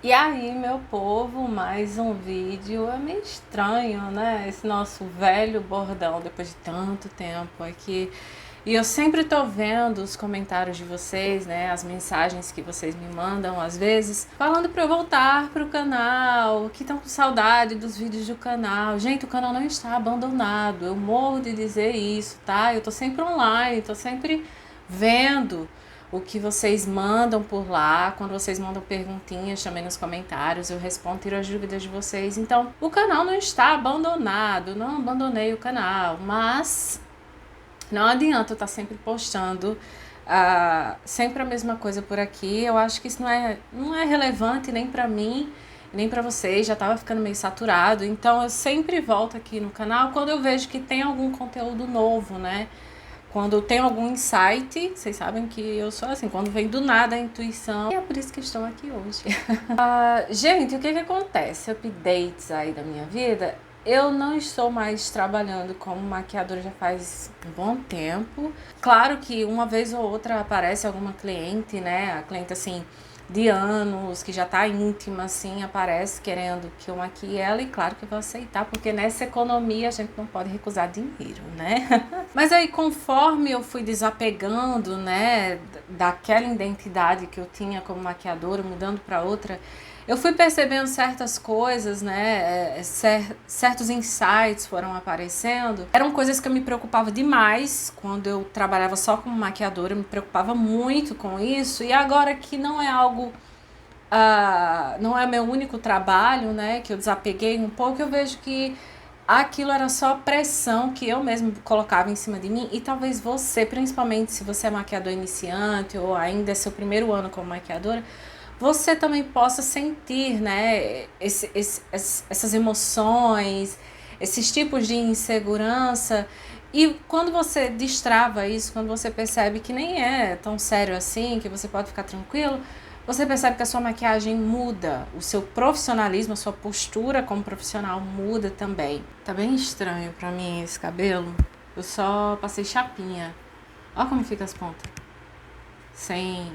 E aí, meu povo, mais um vídeo. É meio estranho, né? Esse nosso velho bordão depois de tanto tempo aqui. E eu sempre tô vendo os comentários de vocês, né? As mensagens que vocês me mandam às vezes, falando pra eu voltar pro canal, que estão com saudade dos vídeos do canal. Gente, o canal não está abandonado. Eu morro de dizer isso, tá? Eu tô sempre online, tô sempre vendo o que vocês mandam por lá, quando vocês mandam perguntinhas também nos comentários, eu respondo, tiro as dúvidas de vocês. Então, o canal não está abandonado, não abandonei o canal, mas não adianta eu estar sempre postando sempre a mesma coisa por aqui. Eu acho que isso não é relevante nem pra mim, nem pra vocês, já tava ficando meio saturado. Então eu sempre volto aqui no canal quando eu vejo que tem algum conteúdo novo, né? Quando tem algum insight, vocês sabem que eu sou assim, quando vem do nada a intuição, e é por isso que estou aqui hoje. Gente, o que acontece? Updates aí da minha vida, eu não estou mais trabalhando como maquiadora já faz um bom tempo. Claro que uma vez ou outra aparece alguma cliente, né? A cliente assim de anos, que já tá íntima, assim, aparece querendo que eu maquie ela, e claro que eu vou aceitar, porque nessa economia a gente não pode recusar dinheiro, né? Mas aí, conforme eu fui desapegando, né, daquela identidade que eu tinha como maquiadora, mudando para outra, eu fui percebendo certas coisas, né? Certos insights foram aparecendo. Eram coisas que eu me preocupava demais quando eu trabalhava só como maquiadora, eu me preocupava muito com isso. E agora que não é algo, não é meu único trabalho, né? Que eu desapeguei um pouco, eu vejo que aquilo era só pressão que eu mesmo colocava em cima de mim. E talvez você, principalmente se você é maquiador iniciante ou ainda é seu primeiro ano como maquiadora, você também possa sentir, né, essas emoções, esses tipos de insegurança. E quando você destrava isso, quando você percebe que nem é tão sério assim, que você pode ficar tranquilo, você percebe que a sua maquiagem muda, o seu profissionalismo, a sua postura como profissional muda também. Tá bem estranho pra mim esse cabelo. Eu só passei chapinha. Olha como fica as pontas. Sem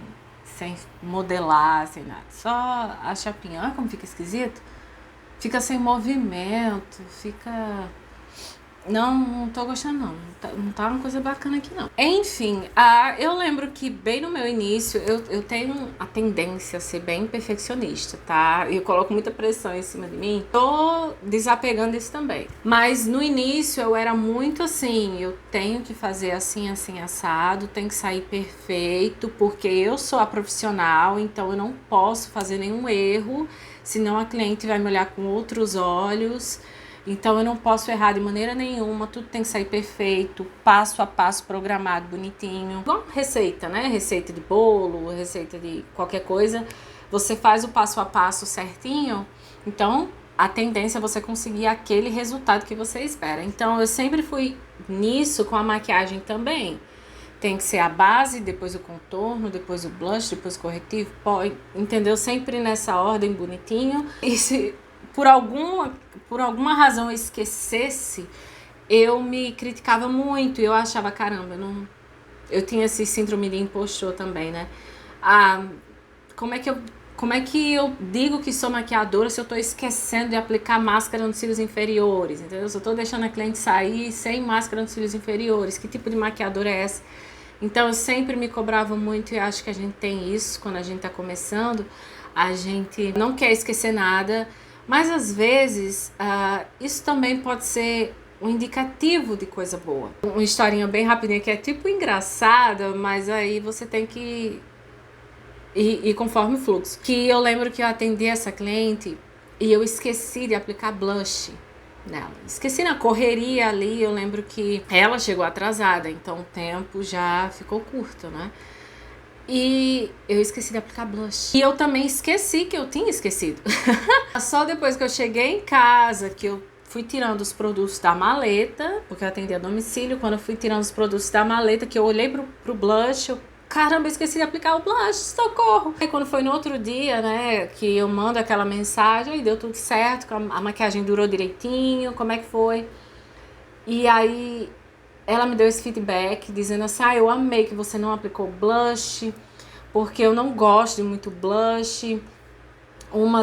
sem modelar, sem nada. Só a chapinha. Olha como fica esquisito. Fica sem movimento, fica... Não tô gostando não. Não tá uma coisa bacana aqui não. Enfim, eu lembro que bem no meu início eu tenho a tendência a ser bem perfeccionista, tá? E eu coloco muita pressão em cima de mim. Tô desapegando isso também. Mas no início eu era muito assim, eu tenho que fazer assim, assim, assado, tem que sair perfeito, porque eu sou a profissional, então eu não posso fazer nenhum erro, senão a cliente vai me olhar com outros olhos. Então eu não posso errar de maneira nenhuma, tudo tem que sair perfeito, passo a passo programado, bonitinho. Igual receita, né? Receita de bolo, receita de qualquer coisa. Você faz o passo a passo certinho, então a tendência é você conseguir aquele resultado que você espera. Então eu sempre fui nisso com a maquiagem também. Tem que ser a base, depois o contorno, depois o blush, depois o corretivo, entendeu? Sempre nessa ordem bonitinho. E se por alguma razão eu esquecesse, eu me criticava muito. Eu achava, caramba, eu tinha esse síndrome de impostor também, né? Ah, como é que eu digo que sou maquiadora se eu tô esquecendo de aplicar máscara nos cílios inferiores, entendeu? Se eu tô deixando a cliente sair sem máscara nos cílios inferiores, que tipo de maquiadora é essa? Então eu sempre me cobrava muito, e acho que a gente tem isso quando a gente tá começando. A gente não quer esquecer nada, mas às vezes isso também pode ser um indicativo de coisa boa. Uma historinha bem rapidinha que é tipo engraçada, mas aí você tem que ir conforme o fluxo. Que eu lembro que eu atendi essa cliente e eu esqueci de aplicar blush nela. Esqueci na correria ali, eu lembro que ela chegou atrasada, então o tempo já ficou curto, né? E eu esqueci de aplicar blush. E eu também esqueci que eu tinha esquecido. Só depois que eu cheguei em casa, que eu fui tirando os produtos da maleta, porque eu atendi a domicílio, quando eu fui tirando os produtos da maleta, que eu olhei pro blush, caramba, eu esqueci de aplicar o blush, socorro! Aí quando foi no outro dia, né, que eu mando aquela mensagem, aí deu tudo certo, a maquiagem durou direitinho, como é que foi? E aí ela me deu esse feedback, dizendo assim, eu amei que você não aplicou blush, porque eu não gosto de muito blush. uma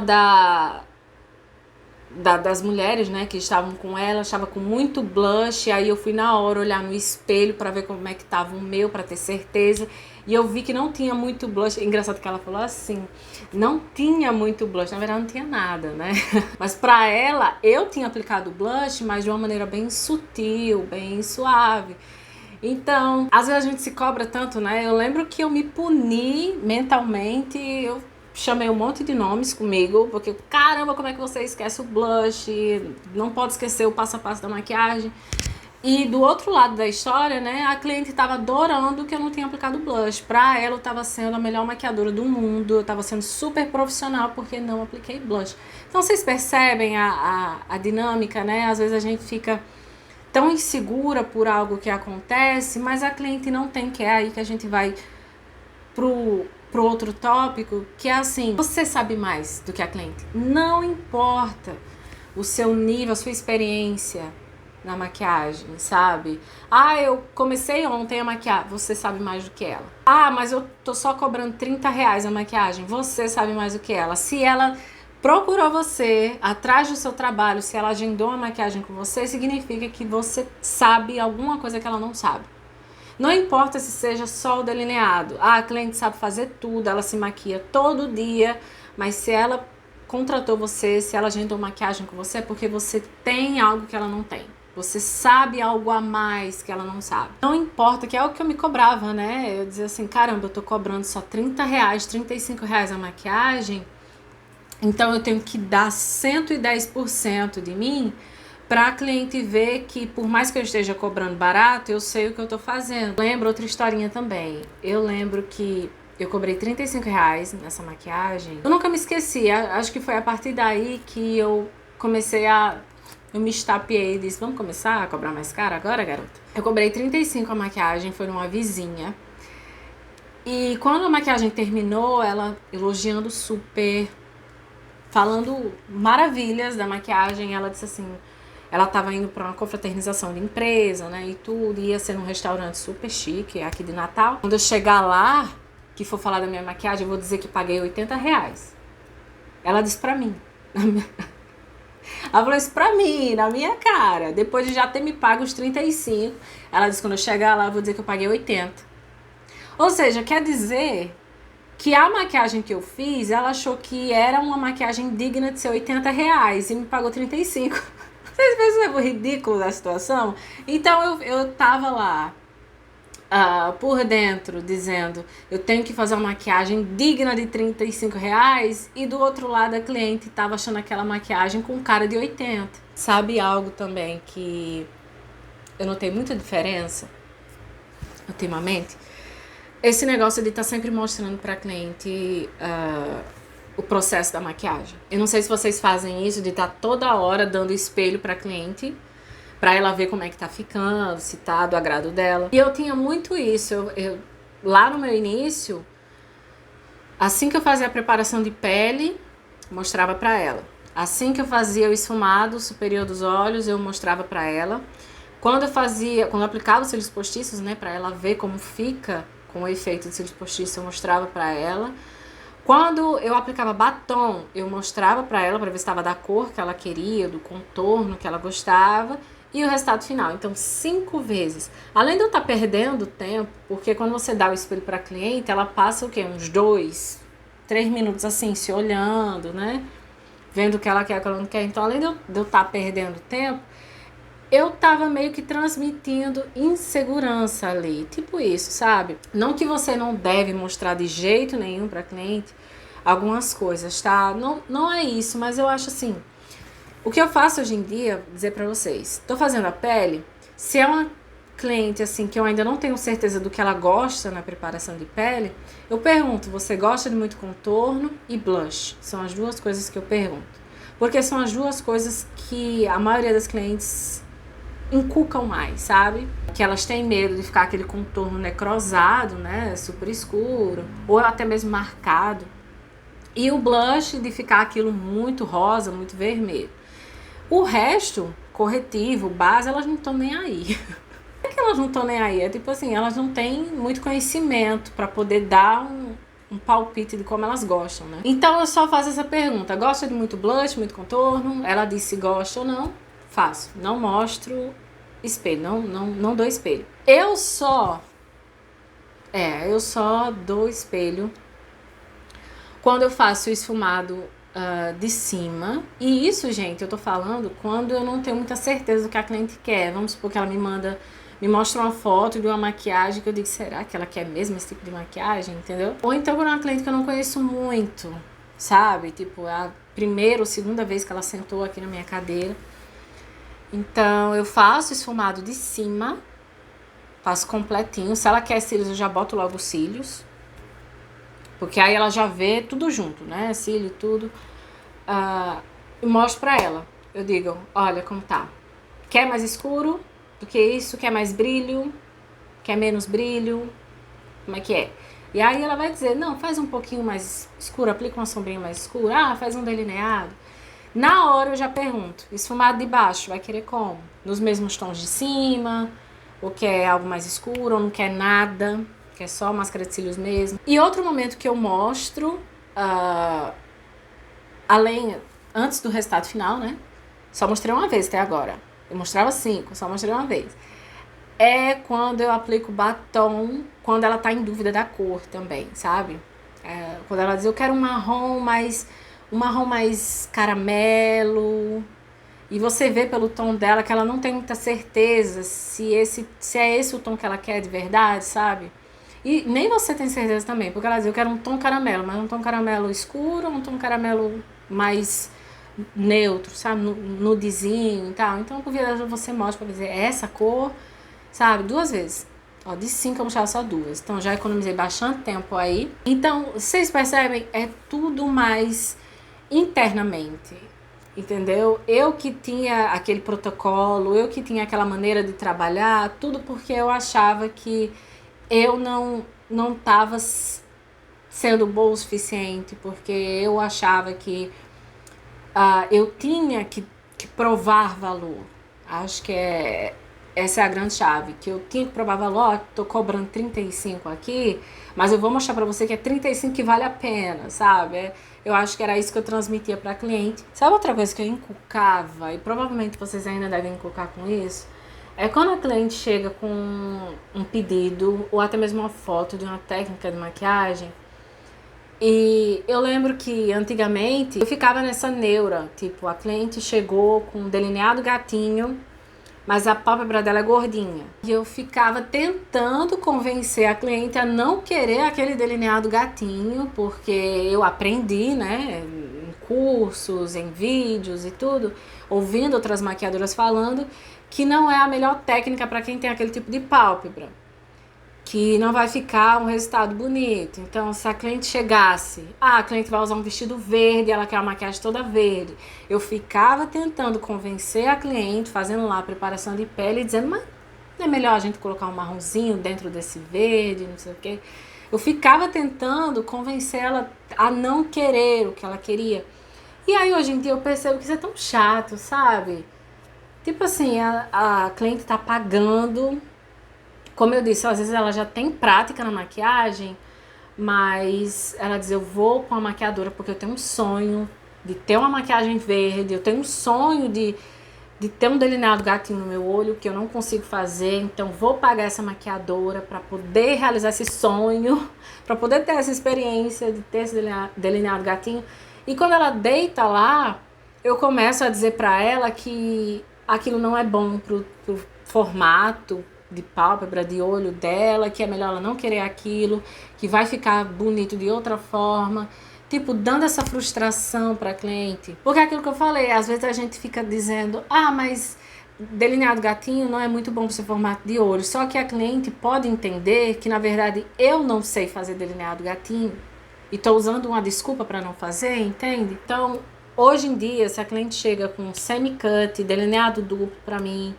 das mulheres, né, que estavam com ela, estava com muito blush, aí eu fui na hora olhar no espelho para ver como é que tava o meu, para ter certeza, e eu vi que não tinha muito blush. Engraçado que ela falou assim, não tinha muito blush, na verdade não tinha nada, né, mas pra ela, eu tinha aplicado blush, mas de uma maneira bem sutil, bem suave. Então, às vezes a gente se cobra tanto, né, eu lembro que eu me puni mentalmente, eu chamei um monte de nomes comigo, porque caramba, como é que você esquece o blush, não pode esquecer o passo a passo da maquiagem. E do outro lado da história, né, a cliente estava adorando que eu não tinha aplicado blush. Pra ela eu estava sendo a melhor maquiadora do mundo, eu estava sendo super profissional porque não apliquei blush. Então vocês percebem a dinâmica, né? Às vezes a gente fica tão insegura por algo que acontece, mas a cliente não tem, que é aí que a gente vai pro outro tópico, que é assim, você sabe mais do que a cliente. Não importa o seu nível, a sua experiência na maquiagem, sabe? Ah, eu comecei ontem a maquiar, você sabe mais do que ela. Ah, mas eu tô só cobrando R$30 a maquiagem, você sabe mais do que ela. Se ela procurou você, atrás do seu trabalho, se ela agendou uma maquiagem com você, significa que você sabe alguma coisa que ela não sabe. Não importa se seja só o delineado. Ah, a cliente sabe fazer tudo, ela se maquia todo dia, mas se ela contratou você, se ela agendou maquiagem com você, é porque você tem algo que ela não tem. Você sabe algo a mais que ela não sabe. Não importa, que é o que eu me cobrava, né? Eu dizia assim, caramba, eu tô cobrando só R$30, R$35 a maquiagem, então eu tenho que dar 110% de mim para a cliente ver que, por mais que eu esteja cobrando barato, eu sei o que eu tô fazendo. Lembro outra historinha também. Eu lembro que eu cobrei R$35 nessa maquiagem. Eu nunca me esqueci. Acho que foi a partir daí que eu comecei a... Eu me estapeei e disse, vamos começar a cobrar mais caro agora, garota? Eu cobrei 35 a maquiagem, foi numa vizinha. E quando a maquiagem terminou, ela elogiando super, falando maravilhas da maquiagem, ela disse assim... Ela estava indo para uma confraternização de empresa, né, e tudo, ia ser num restaurante super chique, aqui de Natal. Quando eu chegar lá, que for falar da minha maquiagem, eu vou dizer que paguei R$80. Ela disse pra mim. Ela falou isso pra mim, na minha cara. Depois de já ter me pago os 35, ela disse, quando eu chegar lá, eu vou dizer que eu paguei 80. Ou seja, quer dizer que a maquiagem que eu fiz, ela achou que era uma maquiagem digna de ser R$80 e me pagou 35. Vocês percebem o ridículo da situação? Então eu tava lá por dentro dizendo, eu tenho que fazer uma maquiagem digna de R$35, e do outro lado a cliente tava achando aquela maquiagem com cara de 80. Sabe algo também que eu notei muita diferença ultimamente? Esse negócio de estar sempre mostrando pra cliente o processo da maquiagem. Eu não sei se vocês fazem isso, de estar toda hora dando espelho pra cliente, pra ela ver como é que tá ficando, se tá do agrado dela. E eu tinha muito isso. Lá no meu início, assim que eu fazia a preparação de pele, mostrava pra ela. Assim que eu fazia o esfumado superior dos olhos, eu mostrava pra ela. Quando eu aplicava os cílios postiços, né, pra ela ver como fica com o efeito de cílios postiços, eu mostrava pra ela. Quando eu aplicava batom, eu mostrava pra ela pra ver se estava da cor que ela queria, do contorno que ela gostava, e o resultado final. Então, 5 vezes. Além de eu estar perdendo tempo, porque quando você dá o espelho pra cliente, ela passa o quê? Uns 2, 3 minutos assim, se olhando, né? Vendo o que ela quer, o que ela não quer. Então, além de eu estar perdendo tempo, eu tava meio que transmitindo insegurança ali, tipo isso, sabe? Não que você não deve mostrar de jeito nenhum pra cliente algumas coisas, tá? Não é isso, mas eu acho assim, o que eu faço hoje em dia, dizer pra vocês, tô fazendo a pele, se é uma cliente assim que eu ainda não tenho certeza do que ela gosta na preparação de pele, eu pergunto, você gosta de muito contorno e blush? São as duas coisas que eu pergunto, porque são as duas coisas que a maioria das clientes inculcam mais, sabe? Que elas têm medo de ficar aquele contorno necrosado, né? Super escuro, ou até mesmo marcado. E o blush de ficar aquilo muito rosa, muito vermelho. O resto, corretivo, base, elas não estão nem aí. Não é que elas não estão nem aí, é tipo assim, elas não têm muito conhecimento para poder dar um palpite de como elas gostam, né? Então eu só faço essa pergunta: gosta de muito blush, muito contorno? Ela diz se gosta ou não. Faço. Não mostro espelho, não dou espelho. Eu só dou espelho quando eu faço o esfumado de cima. E isso, gente, eu tô falando quando eu não tenho muita certeza do que a cliente quer. Vamos supor que ela me mostra uma foto de uma maquiagem que eu digo, será que ela quer mesmo esse tipo de maquiagem, entendeu? Ou então quando é uma cliente que eu não conheço muito, sabe? Tipo, é a primeira ou segunda vez que ela sentou aqui na minha cadeira. Então eu faço esfumado de cima, faço completinho. Se ela quer cílios, eu já boto logo os cílios, porque aí ela já vê tudo junto, né? Cílio, tudo. E mostro pra ela. Eu digo, olha como tá. Quer mais escuro do que isso? Quer mais brilho? Quer menos brilho? Como é que é? E aí ela vai dizer, não, faz um pouquinho mais escuro, aplica uma sombrinha mais escura. Ah, faz um delineado. Na hora eu já pergunto, esfumado de baixo, vai querer como? Nos mesmos tons de cima? Ou quer algo mais escuro? Ou não quer nada? Quer só máscara de cílios mesmo? E outro momento que eu mostro, antes do resultado final, né? Só mostrei uma vez até agora. Eu mostrava 5, só mostrei uma vez. É quando eu aplico batom, quando ela tá em dúvida da cor também, sabe? Quando ela diz, eu quero um marrom mais caramelo. E você vê pelo tom dela que ela não tem muita certeza se é esse o tom que ela quer de verdade, sabe? E nem você tem certeza também, porque ela diz, eu quero um tom caramelo, mas um tom caramelo escuro ou um tom caramelo mais neutro, sabe? Nudezinho e tal. Então, por via você mostra pra dizer, essa cor, sabe? 2 vezes. Ó, de 5 eu mostrava só 2. Então, já economizei bastante tempo aí. Então, vocês percebem? É tudo mais internamente. Entendeu? Eu que tinha aquele protocolo, eu que tinha aquela maneira de trabalhar, tudo porque eu achava que eu não estava sendo boa o suficiente, porque eu achava que eu tinha que provar valor. Acho que essa é a grande chave, que eu tinha que provar valor. Tô cobrando 35 aqui, mas eu vou mostrar pra você que é 35 que vale a pena, sabe? Eu acho que era isso que eu transmitia pra cliente. Sabe outra coisa que eu inculcava, e provavelmente vocês ainda devem inculcar com isso? É quando a cliente chega com um pedido, ou até mesmo uma foto de uma técnica de maquiagem. E eu lembro que antigamente eu ficava nessa neura, tipo, a cliente chegou com um delineado gatinho, mas a pálpebra dela é gordinha. E eu ficava tentando convencer a cliente a não querer aquele delineado gatinho, porque eu aprendi, né, em cursos, em vídeos e tudo, ouvindo outras maquiadoras falando, que não é a melhor técnica para quem tem aquele tipo de pálpebra, que não vai ficar um resultado bonito. Então, se a cliente chegasse, a cliente vai usar um vestido verde, ela quer a maquiagem toda verde. Eu ficava tentando convencer a cliente, fazendo lá a preparação de pele, e dizendo, mas não é melhor a gente colocar um marronzinho dentro desse verde, não sei o quê. Eu ficava tentando convencer ela a não querer o que ela queria. E aí, hoje em dia, eu percebo que isso é tão chato, sabe? Tipo assim, a cliente tá pagando. Como eu disse, às vezes ela já tem prática na maquiagem, mas ela diz, eu vou com a maquiadora porque eu tenho um sonho de ter uma maquiagem verde, eu tenho um sonho de ter um delineado gatinho no meu olho que eu não consigo fazer, então vou pagar essa maquiadora para poder realizar esse sonho, para poder ter essa experiência de ter esse delineado gatinho. E quando ela deita lá, eu começo a dizer para ela que aquilo não é bom pro formato de pálpebra, de olho dela, que é melhor ela não querer aquilo, que vai ficar bonito de outra forma, tipo, dando essa frustração para cliente. Porque é aquilo que eu falei, às vezes a gente fica dizendo, mas delineado gatinho não é muito bom para seu formato de olho, só que a cliente pode entender que, na verdade, eu não sei fazer delineado gatinho e tô usando uma desculpa para não fazer, entende? Então, hoje em dia, se a cliente chega com semi-cut, delineado duplo para mim,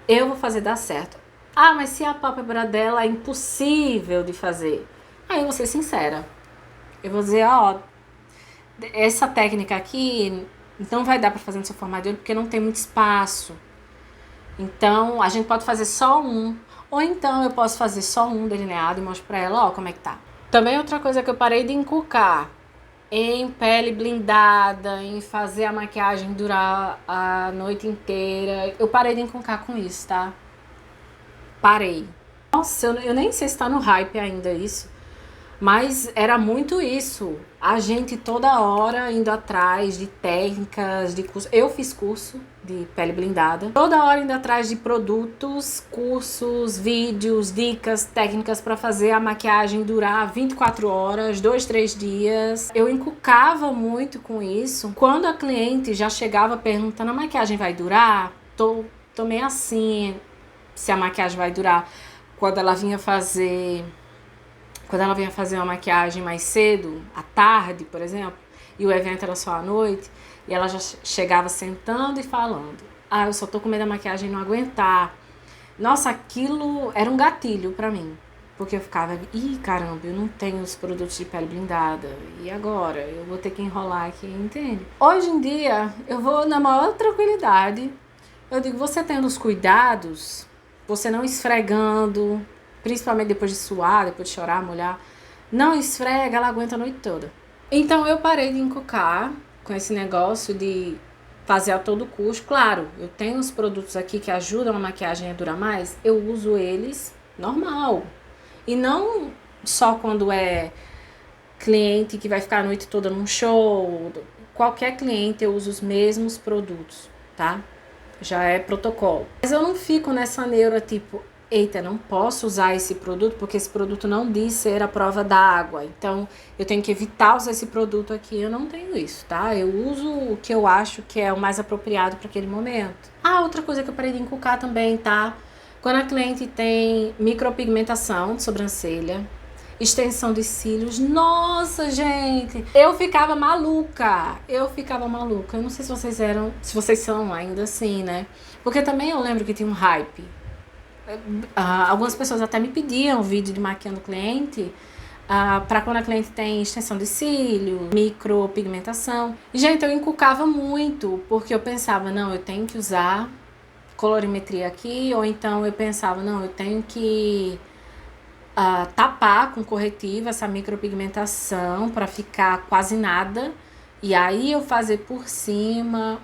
eu vou fazer dar certo. Mas se a pálpebra dela é impossível de fazer, aí eu vou ser sincera. Eu vou dizer, essa técnica aqui não vai dar para fazer no seu formato de olho porque não tem muito espaço. Então, a gente pode fazer só um. Ou então eu posso fazer só um delineado e mostro pra ela, como é que tá. Também outra coisa que eu parei de encucar em pele blindada, em fazer a maquiagem durar a noite inteira. Eu parei de encucar com isso, tá? Parei. Nossa, eu nem sei se tá no hype ainda isso. Mas era muito isso. A gente toda hora indo atrás de técnicas, de curso. Eu fiz curso de pele blindada. Toda hora indo atrás de produtos, cursos, vídeos, dicas, técnicas para fazer a maquiagem durar 24 horas, 2, 3 dias. Eu encucava muito com isso. Quando a cliente já chegava perguntando: a maquiagem vai durar? Tô meio assim, se a maquiagem vai durar. Quando ela vinha fazer uma maquiagem mais cedo, à tarde, por exemplo, e o evento era só à noite, e ela já chegava sentando e falando: ah, eu só tô com medo da maquiagem não aguentar. Nossa, aquilo era um gatilho pra mim. Porque eu ficava, ih, caramba, eu não tenho os produtos de pele blindada. E agora? Eu vou ter que enrolar aqui, entende? Hoje em dia, eu vou na maior tranquilidade. Eu digo, você tendo os cuidados, você não esfregando, principalmente depois de suar, depois de chorar, molhar, não esfrega, ela aguenta a noite toda. Então eu parei de encucar com esse negócio de fazer a todo custo. Claro, eu tenho os produtos aqui que ajudam a maquiagem a durar mais, eu uso eles normal. E não só quando é cliente que vai ficar a noite toda num show. Qualquer cliente eu uso os mesmos produtos, tá? Já é protocolo. Mas eu não fico nessa neura tipo, eita, não posso usar esse produto porque esse produto não diz ser a prova d'água. Então, eu tenho que evitar usar esse produto aqui. Eu não tenho isso, tá? Eu uso o que eu acho que é o mais apropriado para aquele momento. Ah, outra coisa que eu parei de encucar também, tá? Quando a cliente tem micropigmentação de sobrancelha, extensão de cílios, nossa, gente, eu ficava maluca. Eu não sei se vocês são ainda assim, né? Porque também eu lembro que tinha um hype. Algumas pessoas até me pediam vídeo de maquiando cliente para quando a cliente tem extensão de cílio, micropigmentação. Gente, eu encucava muito, porque eu pensava, não, eu tenho que usar colorimetria aqui, ou então eu pensava, não, eu tenho que tapar com corretivo essa micropigmentação para ficar quase nada, e aí eu fazer por cima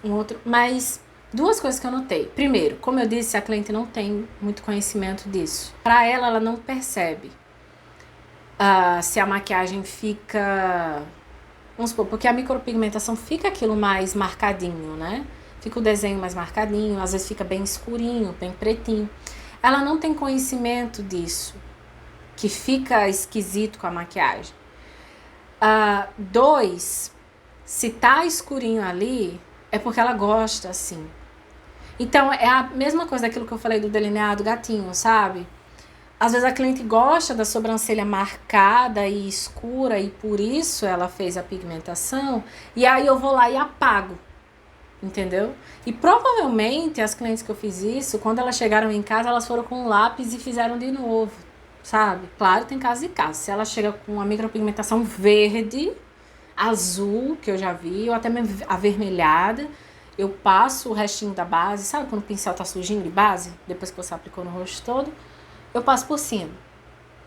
um outro, mas duas coisas que eu notei. Primeiro, como eu disse, a cliente não tem muito conhecimento disso. Para ela não percebe se a maquiagem fica, vamos supor, porque a micropigmentação fica aquilo mais marcadinho, né? Fica o desenho mais marcadinho, às vezes fica bem escurinho, bem pretinho. Ela não tem conhecimento disso, que fica esquisito com a maquiagem. 2, se tá escurinho ali, é porque ela gosta assim. Então, é a mesma coisa daquilo que eu falei do delineado gatinho, sabe? Às vezes a cliente gosta da sobrancelha marcada e escura e por isso ela fez a pigmentação, e aí eu vou lá e apago. Entendeu? E provavelmente as clientes que eu fiz isso, quando elas chegaram em casa, elas foram com um lápis e fizeram de novo, sabe? Claro, tem caso e caso. Se ela chega com uma micropigmentação verde, azul, que eu já vi, ou até mesmo avermelhada, eu passo o restinho da base, sabe quando o pincel tá sujinho de base? Depois que você aplicou no rosto todo, eu passo por cima,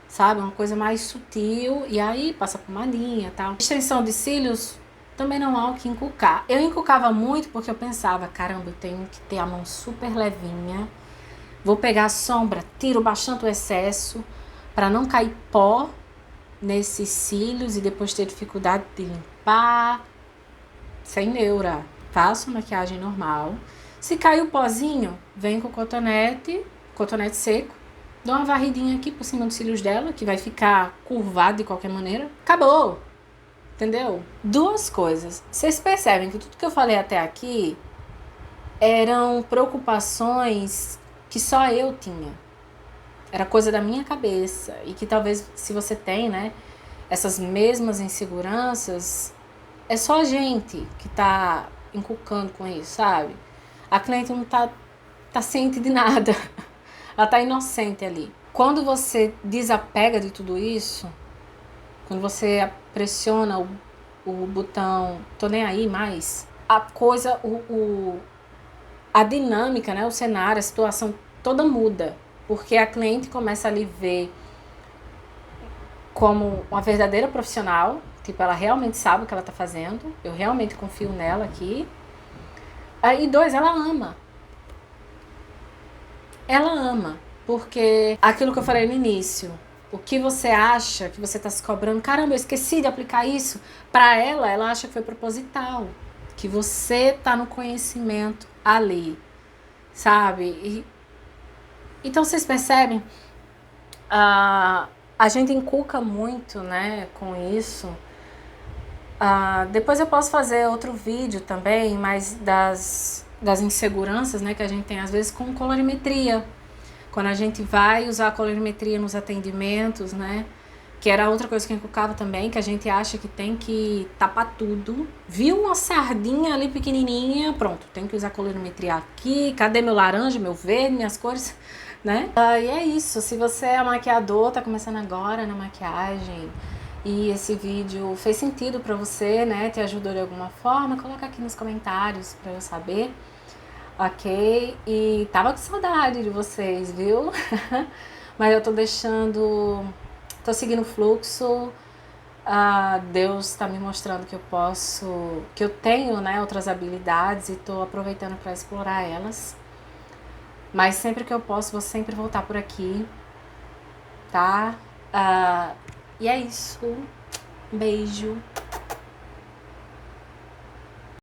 sabe? Uma coisa mais sutil, e aí passa por uma linha e tal. Extensão de cílios, também não há o que encucar. Eu encucava muito porque eu pensava, caramba, eu tenho que ter a mão super levinha. Vou pegar a sombra, tiro bastante o excesso para não cair pó nesses cílios e depois ter dificuldade de limpar. Sem neura. Faço maquiagem normal. Se cair o pozinho, vem com cotonete seco. Dou uma varridinha aqui por cima dos cílios dela, que vai ficar curvado de qualquer maneira. Acabou! Entendeu? Duas coisas. Vocês percebem que tudo que eu falei até aqui eram preocupações que só eu tinha. Era coisa da minha cabeça. E que talvez, se você tem, né, essas mesmas inseguranças, é só a gente que tá encucando com isso, sabe? A cliente não tá ciente de nada. Ela tá inocente ali. Quando você desapega de tudo isso, quando você pressiona o botão tô nem aí mais, a coisa, a dinâmica, né, o cenário, a situação toda muda. Porque a cliente começa a lhe ver como uma verdadeira profissional, tipo, ela realmente sabe o que ela tá fazendo, eu realmente confio nela aqui. E 2, ela ama. Ela ama, porque aquilo que eu falei no início, o que você acha que você tá se cobrando, caramba, eu esqueci de aplicar isso, pra ela acha que foi proposital, que você tá no conhecimento ali, sabe? Então vocês percebem, a gente inculca muito, né, com isso. Depois eu posso fazer outro vídeo também, mas das inseguranças, né, que a gente tem às vezes com colorimetria. Quando a gente vai usar a colorimetria nos atendimentos, né, que era outra coisa que eu inculcava também, que a gente acha que tem que tapar tudo. Viu uma sardinha ali pequenininha, pronto, tem que usar colorimetria aqui, cadê meu laranja, meu verde, minhas cores, né? E é isso, se você é maquiador, tá começando agora na maquiagem, e esse vídeo fez sentido pra você, né, te ajudou de alguma forma, coloca aqui nos comentários pra eu saber, ok? E tava com saudade de vocês, viu? Mas eu tô seguindo o fluxo, Deus tá me mostrando que eu tenho, né, outras habilidades e tô aproveitando pra explorar elas. Mas sempre que eu posso, vou sempre voltar por aqui, tá? E é isso. Um beijo.